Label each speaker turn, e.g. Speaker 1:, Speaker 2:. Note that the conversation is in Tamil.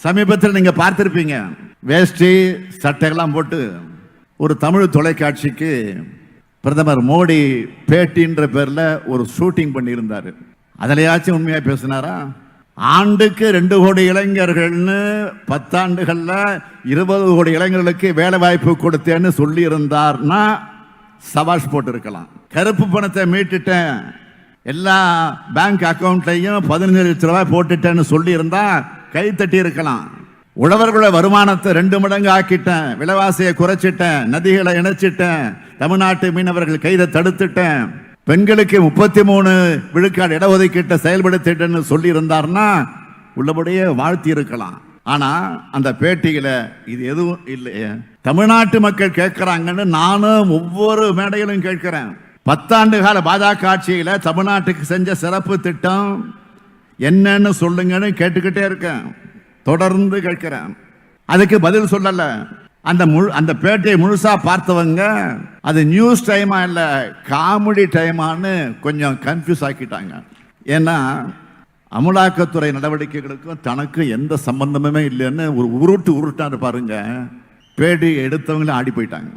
Speaker 1: சமீபத்தில் நீங்க பார்த்திருப்பீங்க, வேஷ்டி சட்டையெல்லாம் போட்டு ஒரு தமிழ் தொலைக்காட்சிக்கு பிரதமர் மோடி பேட்டின்ற பேர்ல ஒரு ஷூட்டிங் பண்ணியிருந்தாரு. அதிலையாச்சும் உண்மையா பேசினாரா? ஆண்டுக்கு 2 கோடி இளைஞர்கள்னு 10 ஆண்டுகள்ல 20 கோடி இளைஞர்களுக்கு வேலை வாய்ப்பு கொடுத்தேன்னு சொல்லி இருந்தார்னா சபாஷ் போட்டு இருக்கலாம். கருப்பு பணத்தை மீட்டுட்டேன், எல்லா பேங்க் அக்கவுண்ட்லையும் 15 லட்சம் ரூபாய் போட்டுட்டேன்னு சொல்லி இருந்தா கை தட்டி இருக்கலாம். உழவர்களோட வருமானத்தை 2 மடங்கு ஆக்கிட்டேன், விலைவாசியை குறைச்சிட்டேன், நதிகளை இணைச்சிட்டேன், தமிழ்நாட்டு மீனவர்கள் கைதை தடுத்துட்டேன், பெண்களுக்கு 33 விழுக்காடு இடஒதுக்கீட்டை செயல்படுத்திட்டேன்னு சொல்லி இருந்தார்னா உள்ளபடியே வாழ்த்தி இருக்கலாம். ஆனா அந்த பேட்டியில இது எதுவும் இல்லையே. தமிழ்நாட்டு மக்கள் கேட்கிறாங்கன்னு நானும் ஒவ்வொரு மேடையிலும் கேட்கிறேன். 10 ஆண்டு கால பாஜக ஆட்சியில தமிழ்நாட்டுக்கு செஞ்ச சிறப்பு திட்டம் என்னன்னு சொல்லுங்கன்னு கேட்டுக்கிட்டே இருக்கேன், தொடர்ந்து கேட்கிறேன். அதுக்கு பதில் சொல்லல. அந்த பேட்டியை முழுசா பார்த்தவங்க அது நியூஸ் டைமா இல்ல காமெடி டைமான்னு கொஞ்சம் கன்ஃபியூஸ் ஆக்கிட்டாங்க. ஏன்னா அமலாக்கத்துறை நடவடிக்கைகளுக்கும் தனக்கு எந்த சம்பந்தமுமே இல்லைன்னு ஒரு உருட்டாரு பாருங்க. பேட்டி எடுத்தவங்களும் ஆடி போயிட்டாங்க.